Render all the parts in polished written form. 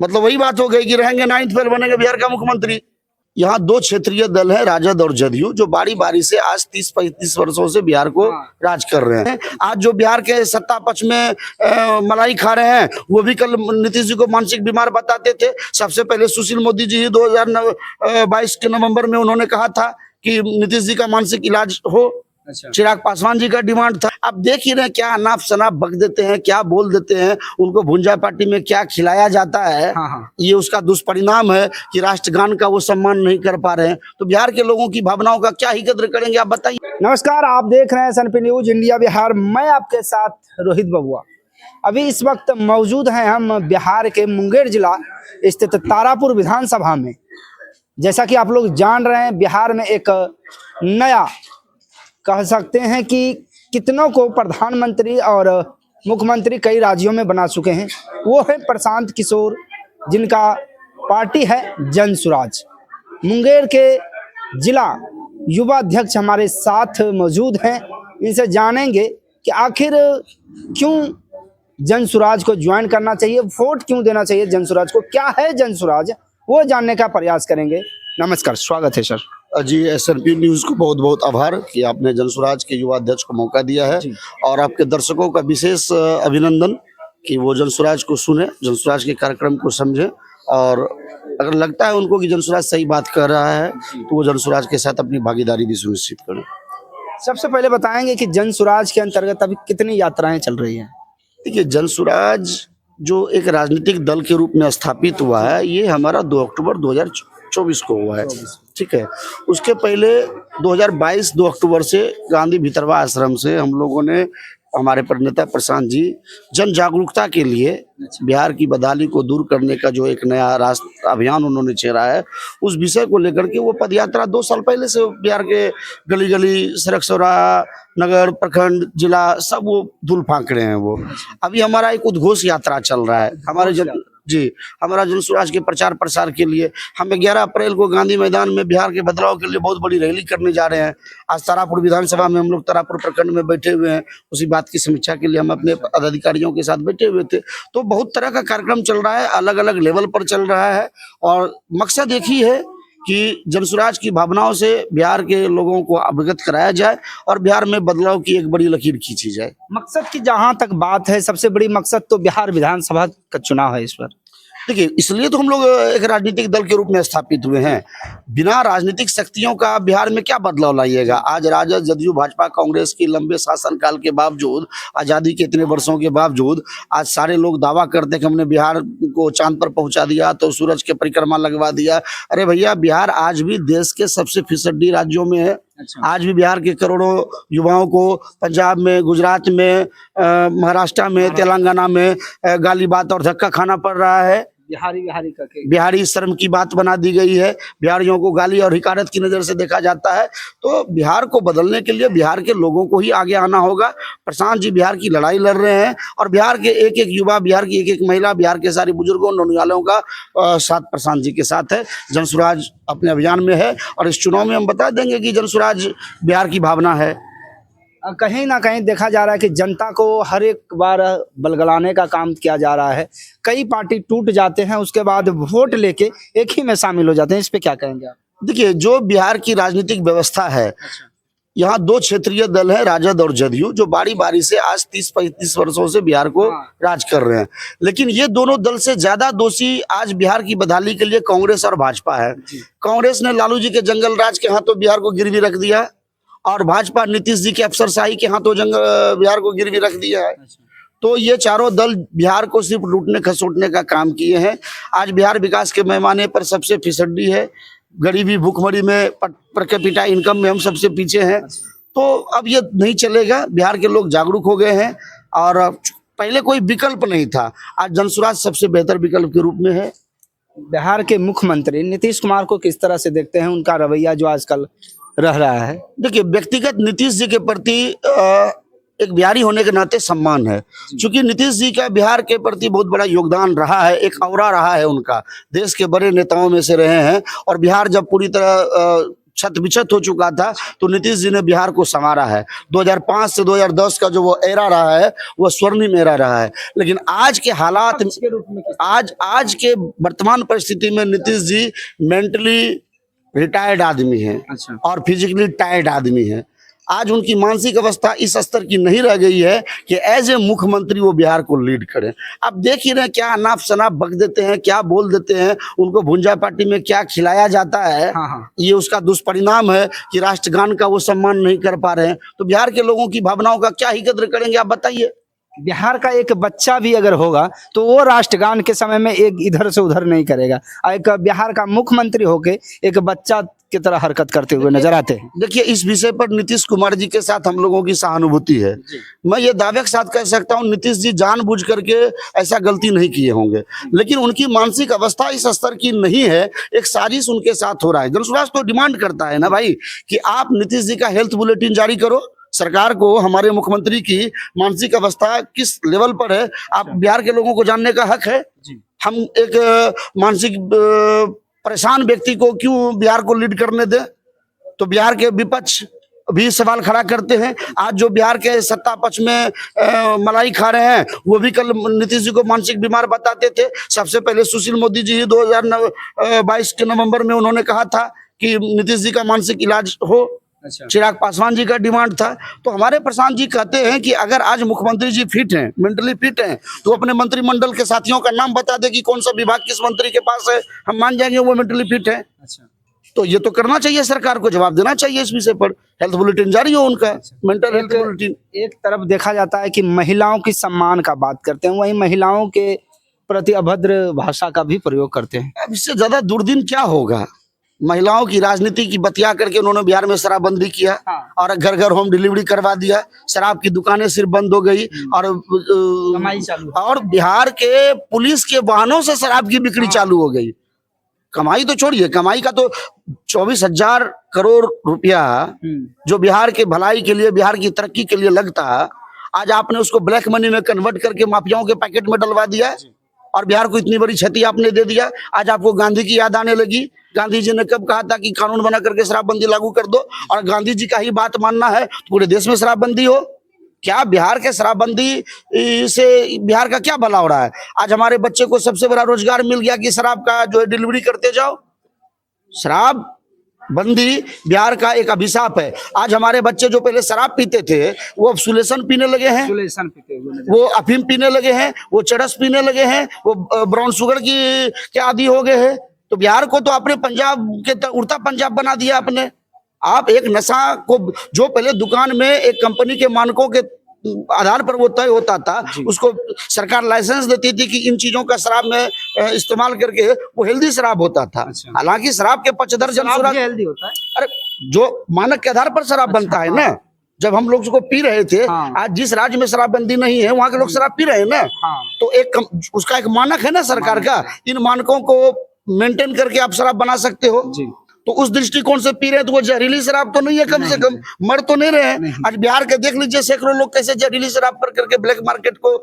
मतलब वही बात हो गई कि रहेंगे 9th फेल, बनेंगे बिहार का मुख्यमंत्री। यहाँ दो क्षेत्रीय दल है, राजद और जदयू, जो बारी बारी से आज 30-35 वर्षों से बिहार को राज कर रहे हैं। आज जो बिहार के सत्ता पक्ष में मलाई खा रहे हैं, वो भी कल नीतीश जी को मानसिक बीमार बताते थे। सबसे पहले सुशील मोदी जी 2022 के नवंबर में उन्होंने कहा था कि नीतीश जी का मानसिक इलाज हो। अच्छा। चिराग पासवान जी का डिमांड था। अब देख ही रहे क्या अनाप शनाप बक देते हैं, क्या बोल देते हैं, उनको भुंजा पार्टी में क्या खिलाया जाता है। हाँ। ये उसका दुष्परिणाम है कि राष्ट्रगान का वो सम्मान नहीं कर पा रहे हैं। तो बिहार के लोगों की भावनाओं का क्या ही कद्र करेंगे, आप बताइए। नमस्कार, आप देख रहे हैं सनपी न्यूज इंडिया बिहार। मैं आपके साथ रोहित बबुआ। अभी इस वक्त मौजूद हैं हम बिहार के मुंगेर जिला स्थित तारापुर विधानसभा में। जैसा कि आप लोग जान रहे हैं, बिहार में एक नया, कह सकते हैं कि कितनों को प्रधानमंत्री और मुख्यमंत्री कई राज्यों में बना चुके हैं, वो है प्रशांत किशोर, जिनका पार्टी है जन सुराज। मुंगेर के जिला युवा अध्यक्ष हमारे साथ मौजूद हैं। इनसे जानेंगे कि आखिर क्यों जन सुराज को ज्वाइन करना चाहिए, वोट क्यों देना चाहिए जन सुराज को, क्या है जन सुराज, वो जानने का प्रयास करेंगे। नमस्कार, स्वागत है सर। जी, SNP न्यूज को बहुत बहुत आभार कि आपने जनसुराज के युवा अध्यक्ष को मौका दिया है, और आपके दर्शकों का विशेष अभिनंदन कि वो जनसुराज को सुने, जनसुराज के कार्यक्रम को समझे, और अगर लगता है उनको कि जनसुराज सही बात कर रहा है तो वो जनसुराज के साथ अपनी भागीदारी भी सुनिश्चित करें। सबसे पहले बताएंगे कि जन सुराज के अंतर्गत अभी कितनी यात्राएं चल रही हैं? देखिए, जनसुराज जो एक राजनीतिक दल के रूप में स्थापित हुआ है, ये हमारा 2 अक्टूबर 2024 को हुआ है। ठीक है, उसके पहले 2022 2 अक्टूबर से गांधी भितरवा आश्रम से हम लोगों ने, हमारे प्रणेता प्रशांत जी, जन जागरूकता के लिए बिहार की बदहाली को दूर करने का जो एक नया राष्ट्र अभियान उन्होंने छेड़ा है, उस विषय को लेकर के वो पदयात्रा 2 साल पहले से बिहार के गली गली, सड़क चौराहा, नगर, प्रखंड, जिला, सब वो धूल फांक रहे हैं। वो अभी हमारा एक उद्घोष यात्रा चल रहा है, हमारा जनसुराज के प्रचार प्रसार के लिए। हम 11 अप्रैल को गांधी मैदान में बिहार के बदलाव के लिए बहुत बड़ी रैली करने जा रहे हैं। आज तारापुर विधानसभा में हम लोग तारापुर प्रखंड में बैठे हुए हैं, उसी बात की समीक्षा के लिए हम अपने पदाधिकारियों के साथ बैठे हुए थे। तो बहुत तरह का कार्यक्रम चल रहा है, अलग अलग लेवल पर चल रहा है, और मकसद एक ही है कि जनसुराज की भावनाओं से बिहार के लोगों को अवगत कराया जाए और बिहार में बदलाव की एक बड़ी लकीर खींची जाए। मकसद की जहां तक बात है, सबसे बड़ी मकसद तो बिहार विधानसभा का चुनाव है इस बार। देखिए, इसलिए तो हम लोग एक राजनीतिक दल के रूप में स्थापित हुए हैं। बिना राजनीतिक शक्तियों का बिहार में क्या बदलाव लाइएगा। आज राजद, जदयू, भाजपा, कांग्रेस की लंबे शासनकाल के बावजूद, आज़ादी के इतने वर्षों के बावजूद, आज सारे लोग दावा करते हैं कि हमने बिहार को चांद पर पहुंचा दिया, तो सूरज के परिक्रमा लगवा दिया। अरे भैया, बिहार आज भी देश के सबसे फिसड्डी राज्यों में है। आज भी बिहार के करोड़ों युवाओं को पंजाब में, गुजरात में, महाराष्ट्र में, तेलंगाना में गाली बात और धक्का खाना पड़ रहा है। बिहारी शर्म की बात बना दी गई है। बिहारियों को गाली और हिकारत की नजर से देखा जाता है। तो बिहार को बदलने के लिए बिहार के लोगों को ही आगे आना होगा। प्रशांत जी बिहार की लड़ाई लड़ रहे हैं, और बिहार के एक एक युवा, बिहार की एक एक महिला, बिहार के सारे बुजुर्गों, नौनियालों का साथ प्रशांत जी के साथ है। जनसुराज अपने अभियान में है, और इस चुनाव में हम बता देंगे कि जनसुराज बिहार की भावना है। कहीं ना कहीं देखा जा रहा है कि जनता को हर एक बार बलगलाने का काम किया जा रहा है। कई पार्टी टूट जाते हैं, उसके बाद वोट लेके एक ही में शामिल हो जाते हैं। इस पे क्या कहेंगे आप? देखिए, जो बिहार की राजनीतिक व्यवस्था है, यहाँ 2 क्षेत्रीय दल है, राजद और जदयू, जो बारी बारी से आज 30-35 वर्षों से बिहार को राज कर रहे हैं। लेकिन ये दोनों दल से ज्यादा दोषी आज बिहार की बदहाली के लिए कांग्रेस और भाजपा है। कांग्रेस ने लालू जी के जंगल राज के हाथों बिहार को गिरवी रख दिया, और भाजपा नीतीश जी के अफसरशाही के हाथों बिहार को गिरवी रख दिया है। तो ये चारों दल बिहार को सिर्फ लूटने खसोटने का काम किए हैं। आज बिहार विकास के पैमाने पर सबसे फिसड्डी है। गरीबी, भूखमरी में, पर कैपिटा इनकम में हम सबसे पीछे हैं। तो अब ये नहीं चलेगा। बिहार के लोग जागरूक हो गए हैं, और पहले कोई विकल्प नहीं था, आज जनसुराज सबसे बेहतर विकल्प के रूप में है। बिहार के मुख्यमंत्री नीतीश कुमार को किस तरह से देखते हैं, उनका रवैया जो आजकल रह रहा है? देखिए, व्यक्तिगत नीतीश जी के प्रति एक बिहारी होने के नाते सम्मान है, क्योंकि नीतीश जी का बिहार के प्रति बहुत बड़ा योगदान रहा है, एक औरा रहा है उनका। देश के बड़े नेताओं में से रहे हैं, और बिहार जब पूरी तरह छत बिछत हो चुका था, तो नीतीश जी ने बिहार को संवारा है। 2005 से 2010 का जो वो एरा रहा है, वो स्वर्णिम एरा रहा है। लेकिन आज के हालात, के रूप में आज के वर्तमान परिस्थिति में नीतीश जी मेंटली रिटायर्ड आदमी हैं अच्छा। और फिजिकली टायर्ड आदमी हैं। आज उनकी मानसिक अवस्था इस स्तर की नहीं रह गई है कि एज ए मुख्यमंत्री वो बिहार को लीड करें। आप देख ही रहे क्या अनाप शनाप बक देते हैं, क्या बोल देते हैं, उनको भुंजा पार्टी में क्या खिलाया जाता है। हाँ। ये उसका दुष्परिणाम है कि राष्ट्रगान का वो सम्मान नहीं कर पा रहे हैं। तो बिहार के लोगों की भावनाओं का क्या ही कद्र करेंगे, आप बताइए। बिहार का एक बच्चा भी अगर होगा तो वो राष्ट्रगान के समय में एक इधर से उधर नहीं करेगा। एक बिहार का मुख्यमंत्री होके एक बच्चा की तरह हरकत करते हुए नजर आते हैं। देखिए, इस विषय पर नीतीश कुमार जी के साथ हम लोगों की सहानुभूति है। मैं ये दावे के साथ कह सकता हूँ, नीतीश जी जानबूझ करके ऐसा गलती नहीं किए होंगे, लेकिन उनकी मानसिक अवस्था इस स्तर की नहीं है। एक साजिश उनके साथ हो रहा है। जनसुराज तो डिमांड करता है ना भाई कि आप नीतीश जी का हेल्थ बुलेटिन जारी करो। सरकार को हमारे मुख्यमंत्री की मानसिक अवस्था किस लेवल पर है, आप बिहार के लोगों को जानने का हक है। हम एक मानसिक परेशान व्यक्ति को क्यों बिहार को लीड करने दें? तो बिहार के विपक्ष भी सवाल खड़ा करते हैं। आज जो बिहार के सत्ता पक्ष में मलाई खा रहे हैं, वो भी कल नीतीश जी को मानसिक बीमार बताते थे। सबसे पहले सुशील मोदी जी 2022 के नवंबर में उन्होंने कहा था कि नीतीश जी का मानसिक इलाज हो। अच्छा। चिराग पासवान जी का डिमांड था। तो हमारे प्रशांत जी कहते हैं कि अगर आज मुख्यमंत्री जी फिट हैं, मेंटली फिट हैं, तो अपने मंत्रिमंडल के साथियों का नाम बता दे कि कौन सा विभाग किस मंत्री के पास है, हम मान जाएंगे वो मेंटली फिट है। अच्छा। तो ये तो करना चाहिए, सरकार को जवाब देना चाहिए इस विषय पर। हेल्थ बुलेटिन जारी हो उनका, मेंटल हेल्थ बुलेटिन। एक तरफ देखा जाता है कि महिलाओं की सम्मान का बात करते हैं, वहीं महिलाओं के प्रति अभद्र भाषा का भी प्रयोग करते हैं। अब इससे ज्यादा दुर्दिन क्या होगा? महिलाओं की राजनीति की बतिया करके उन्होंने बिहार में शराबबंदी किया और घर घर होम डिलीवरी करवा दिया। शराब की दुकानें सिर्फ बंद हो गई कमाई चालू। और बिहार के पुलिस के वाहनों से शराब की बिक्री चालू हो गई। कमाई तो छोड़िए, कमाई का तो 24,000 करोड़ रुपया जो बिहार के भलाई के लिए, बिहार की तरक्की के लिए लगता, आज आपने उसको ब्लैक मनी में कन्वर्ट करके माफियाओं के पैकेट में डलवा दिया और बिहार को इतनी बड़ी क्षति आपने दे दिया। आज आपको गांधी की याद आने लगी। गांधी जी ने कब कहा था कि कानून बना करके शराबबंदी लागू कर दो, और गांधी जी का ही बात मानना है तो पूरे देश में शराबबंदी हो। क्या बिहार के शराबबंदी से बिहार का क्या भला हो रहा है? आज हमारे बच्चे को सबसे बड़ा रोजगार मिल गया कि शराब का जो है डिलीवरी करते जाओ। शराब बंदी बिहार का एक अभिशाप है। आज हमारे बच्चे जो पहले शराब पीते थे, वो अब सुलेसन पीने लगे हैं, वो अफीम पीने लगे हैं, वो चरस पीने लगे हैं, वो ब्राउन शुगर के आदी हो गए हैं। तो बिहार को तो आपने पंजाब के उड़ता पंजाब बना दिया आपने। आप एक नशा को, जो पहले दुकान में एक कंपनी के मानकों के आधार पर वो तय होता था, उसको सरकार लाइसेंस देती थी कि इन चीजों का शराब में इस्तेमाल करके वो हेल्दी शराब होता था। हालांकि शराब के पक्षधर जनसुराज हेल्दी होता है। अरे जो मानक के आधार पर शराब बनता है ना, जब हम लोग उसको पी रहे थे, आज जिस राज्य में शराबबंदी नहीं है वहां के लोग शराब पी रहे हैं ना, तो एक उसका एक मानक है ना सरकार का। इन मानकों को मेंटेन करके आप शराब बना सकते हो। तो उस दृष्टिकोण से पी रहे हैं तो वो जहरीली शराब तो नहीं है, कम से कम मर तो नहीं रहे हैं। आज बिहार के देख लीजिए, सैकड़ों लोग कैसे जहरीली शराब पर करके ब्लैक मार्केट को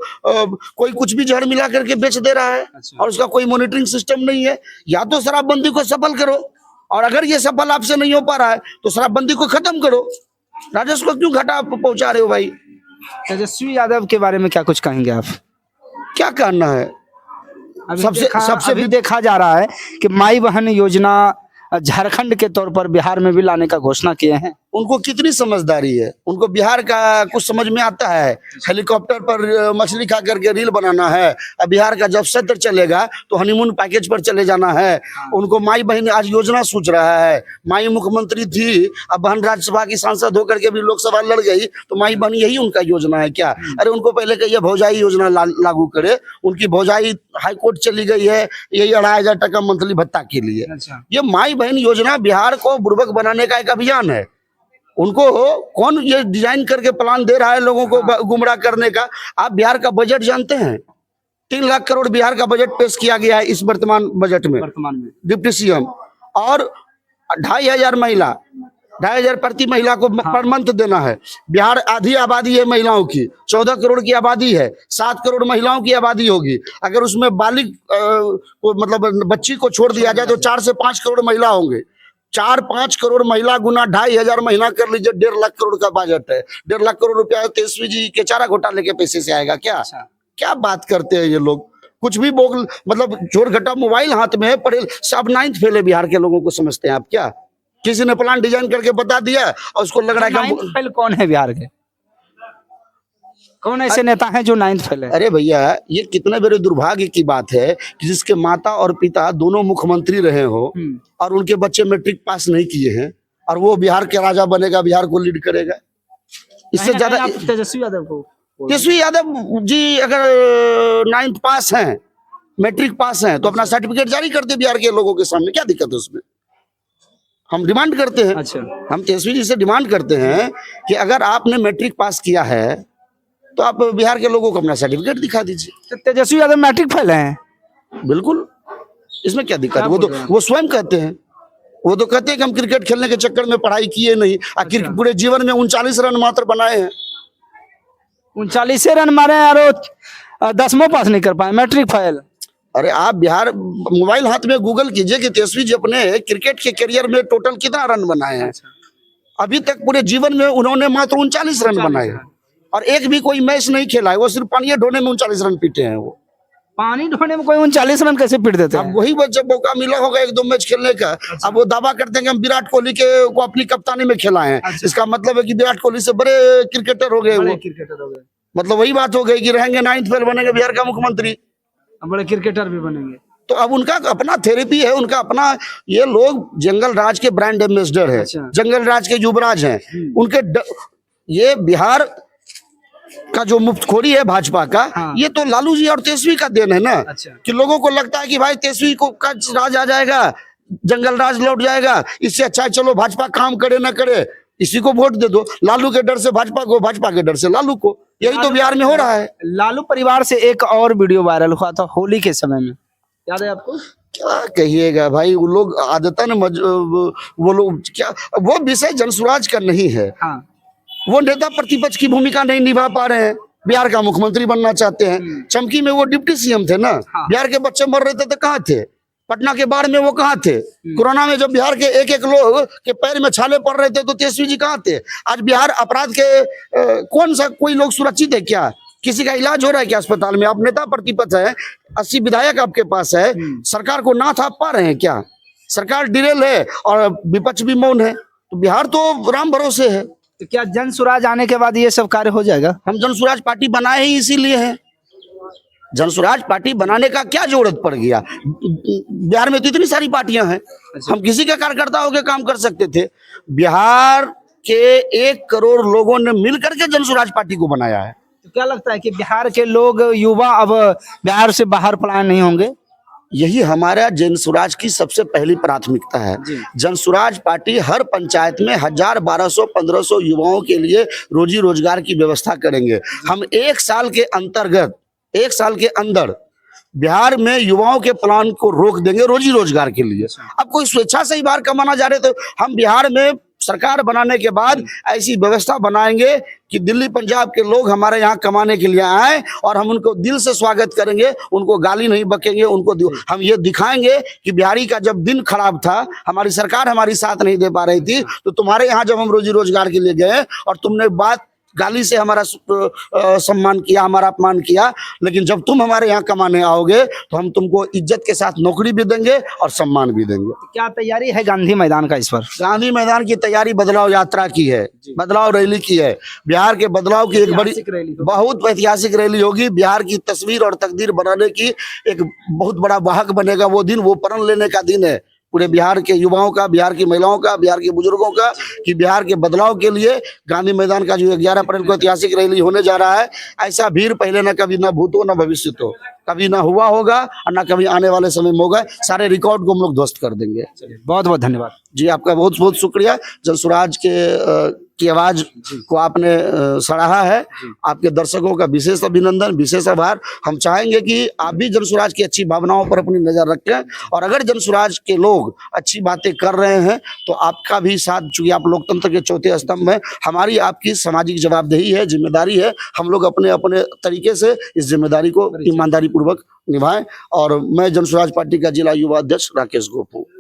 कोई कुछ भी जहर मिला करके बेच दे रहा है और उसका कोई मॉनिटरिंग सिस्टम नहीं है। या तो शराबबंदी को सफल करो, और अगर ये सफल आपसे नहीं हो पा रहा है तो शराबबंदी को खत्म करो। राजस्व को क्यों घाटा पहुंचा रहे हो भाई? तेजस्वी यादव के बारे में क्या कुछ कहेंगे आप? क्या कहना है? सबसे देखा जा रहा है कि माई बहन योजना झारखंड के तौर पर बिहार में भी लाने का घोषणा किए हैं। उनको कितनी समझदारी है? उनको बिहार का कुछ समझ में आता है? हेलीकॉप्टर पर मछली खा करके रील बनाना है। अब बिहार का जब सत्र चलेगा तो हनीमून पैकेज पर चले जाना है। उनको माई बहन आज योजना सोच रहा है। माई मुख्यमंत्री थी, अब बहन राज्यसभा की सांसद होकर के भी लोकसभा लड़ गई, तो माई बहन यही उनका योजना है क्या? अरे उनको पहले कहिए भौजाई योजना लागू करे। उनकी भौजाई हाईकोर्ट चली गई है यही 2,500 टका मंथली भत्ता के लिए। ये माई बहन योजना बिहार को बुर्बक बनाने का एक अभियान है। उनको कौन ये डिजाइन करके प्लान दे रहा है लोगों को गुमराह करने का? आप बिहार का बजट जानते हैं? 3 लाख करोड़ बिहार का बजट पेश किया गया है इस वर्तमान बजट में डिप्टी सीएम, और 2,500 महिला, 2,500 प्रति महिला को पर मंथ देना है। बिहार आधी आबादी है महिलाओं की, 14 करोड़ की आबादी है, 7 करोड़ महिलाओं की आबादी होगी। अगर उसमें बालिग को मतलब बच्ची को छोड़ दिया जाए तो 4 से 5 करोड़ महिला होंगे। 4-5 करोड़ महिला गुना 2,500 महीना कर लीजिए, 1.5 लाख करोड़ का बजट है। 1.5 लाख करोड़ रुपया तेजस्वी जी के चारा घोटाले के पैसे से आएगा क्या? क्या बात करते हैं ये लोग, कुछ भी बोल, मतलब चोर घटा मोबाइल हाथ में है, पढ़े सब 9th फेल है बिहार के लोगों को समझते हैं आप क्या? किसी ने प्लान डिजाइन करके बता दिया और उसको लग रहा है कि फेल कौन है बिहार के? कौन ऐसे नेता हैं जो 9th फेल है? अरे भैया, ये कितने बड़े दुर्भाग्य की बात है कि जिसके माता और पिता दोनों मुख्यमंत्री रहे हो और उनके बच्चे मैट्रिक पास नहीं किए हैं और वो बिहार के राजा बनेगा, बिहार को लीड करेगा। इससे ज्यादा तेजस्वी यादव को, तेजस्वी यादव जी अगर 9th पास हैं, मैट्रिक पास हैं, तो अपना सर्टिफिकेट जारी कर दे बिहार के लोगों के सामने, क्या दिक्कत है उसमें? हम डिमांड करते हैं, अच्छा, हम तेजस्वी जी से डिमांड करते हैं कि अगर आपने मैट्रिक पास किया है तो आप बिहार के लोगों को अपना सर्टिफिकेट दिखा दीजिए। तो तेजस्वी यादव मैट्रिक फेल हैं? बिल्कुल, इसमें क्या दिक्कत है? वो स्वयं कहते हैं, वो तो कहते हैं कि हम क्रिकेट खेलने के चक्कर में पढ़ाई किए नहीं, आखिर पूरे जीवन में 39 रन मात्र बनाए हैं। 39 रन मारे और 10वां पास नहीं कर पाए, मैट्रिक फेल। अरे आप बिहार मोबाइल हाथ में गूगल कीजिए कि तेजस्वी जी अपने क्रिकेट के करियर में टोटल कितना रन बनाए हैं। अभी तक पूरे जीवन में उन्होंने मात्र 39 रन बनाए हैं और एक भी कोई मैच नहीं खेला है। वो सिर्फ पानी ढोने में 39 रन पीटे हैं। वो पानी ढोने में कोई 39 रन कैसे पीट देते हैं? अब वही जब मौका मिला होगा 1-2 मैच खेलने का, अब वो दावा करते हैं कि हम विराट कोहली को अपनी कप्तानी में खिलाए हैं। इसका मतलब है कि विराट कोहली से बड़े क्रिकेटर हो गए वो। मतलब वही बात हो गई कि रहेंगे 9th फेल, बनेंगे बिहार का मुख्यमंत्री, बड़े क्रिकेटर भी बनेंगे। तो अब उनका अपना थेरेपी है, उनका अपना, ये लोग जंगल राज के ब्रांड एम्बेसडर है, जंगल राज के युवराज हैं। उनके ये बिहार का जो मुफ्तखोरी है भाजपा का, ये तो लालू जी और तेजस्वी का देन है ना। कि लोगों को लगता है कि भाई तेजस्वी को का राज आ जाएगा, जंगल राज लौट जाएगा, इससे अच्छा है चलो भाजपा काम करे ना करे, इसी को वोट दे दो। लालू के डर से भाजपा को, भाजपा के डर से लालू को। यही तो बिहार में हो रहा है। लालू परिवार से एक और वीडियो वायरल हुआ था होली के समय में, याद है आपको? क्या कहिएगा भाई, वो लोग आदतन वो लोग क्या, वो विषय जनसुराज का नहीं है। वो नेता प्रतिपक्ष की भूमिका नहीं निभा पा रहे हैं, बिहार का मुख्यमंत्री बनना चाहते हैं। चमकी में वो डिप्टी सीएम थे ना, बिहार के बच्चे मर रहे थे तो कहाँ थे? पटना के बाढ़ में वो कहाँ थे? कोरोना में जब बिहार के एक लोग के पैर में छाले पड़ रहे थे तो तेजस्वी जी कहाँ थे? आज बिहार अपराध के कौन सा कोई लोग सुरक्षित है क्या? किसी का इलाज हो रहा है क्या अस्पताल में? आप नेता प्रतिपक्ष है, 80 विधायक आपके पास है, सरकार को ना थाप पा रहे हैं क्या? सरकार डिरेल है और विपक्ष भी मौन है, तो बिहार तो राम भरोसे है। तो क्या जन सुराज आने के बाद ये सब कार्य हो जाएगा? हम जन सुराज पार्टी बनाए ही इसीलिए है। जन सुराज पार्टी बनाने का क्या जरूरत पड़ गया? बिहार में तो इतनी सारी पार्टियां हैं, हम किसी के कार्यकर्ता होकर काम कर सकते थे। बिहार के 1 करोड़ लोगों ने मिलकर के जन सुराज पार्टी को बनाया है। तो क्या लगता है कि बिहार के लोग, युवा अब बिहार से बाहर पलायन नहीं होंगे? यही हमारा जन सुराज की सबसे पहली प्राथमिकता है। जन सुराज पार्टी हर पंचायत में 1000, 1200, 1500 युवाओं के लिए रोजी रोजगार की व्यवस्था करेंगे। हम 1 साल के अंतर्गत, 1 साल के अंदर बिहार में युवाओं के प्लान को रोक देंगे रोजी रोजगार के लिए। अब कोई स्वेच्छा से ही बाहर कमाना जा रहे तो हम बिहार में सरकार बनाने के बाद ऐसी व्यवस्था बनाएंगे कि दिल्ली पंजाब के लोग हमारे यहाँ कमाने के लिए आए और हम उनको दिल से स्वागत करेंगे, उनको गाली नहीं बकेंगे, उनको हम ये दिखाएंगे कि बिहारी का जब दिन खराब था, हमारी सरकार हमारी साथ नहीं दे पा रही थी, तो तुम्हारे यहाँ जब हम रोजी रोजगार के लिए गए और तुमने बात गाली से हमारा सम्मान किया, हमारा अपमान किया, लेकिन जब तुम हमारे यहाँ कमाने आओगे तो हम तुमको इज्जत के साथ नौकरी भी देंगे और सम्मान भी देंगे। तो क्या तैयारी है गांधी मैदान का इस पर? गांधी मैदान की तैयारी बदलाव यात्रा की है, बदलाव रैली की है। बिहार के बदलाव की एक बड़ी, बहुत ऐतिहासिक रैली होगी। बिहार की तस्वीर और तकदीर बनाने की एक बहुत बड़ा वाहक बनेगा वो दिन, वो प्रण लेने का दिन है पूरे बिहार के युवाओं का, बिहार की महिलाओं का, बिहार के बुजुर्गों का, कि बिहार के बदलाव के लिए गांधी मैदान का जो 11 अप्रैल को ऐतिहासिक रैली होने जा रहा है, ऐसा भीड़ पहले न कभी न भूतो न भविष्य तो कभी ना हुआ होगा और ना कभी आने वाले समय में होगा। सारे रिकॉर्ड को हम लोग ध्वस्त कर देंगे। बहुत बहुत धन्यवाद जी, आपका बहुत बहुत शुक्रिया। जन सुराज की आवाज को आपने सराहा है, आपके दर्शकों का विशेष अभिनंदन, विशेष आभार। हम चाहेंगे कि आप भी जन सुराज की अच्छी भावनाओं पर अपनी नजर रखें और अगर जन सुराज के लोग अच्छी बातें कर रहे हैं तो आपका भी साथ, चूंकि आप लोकतंत्र के चौथे स्तंभ में, हमारी आपकी सामाजिक जवाबदेही है, जिम्मेदारी है। हम लोग अपने अपने तरीके से इस जिम्मेदारी को ईमानदारी पूर्वक निभाएं। और मैं जन सुराज पार्टी का जिला युवा अध्यक्ष राकेश गोप हूँ।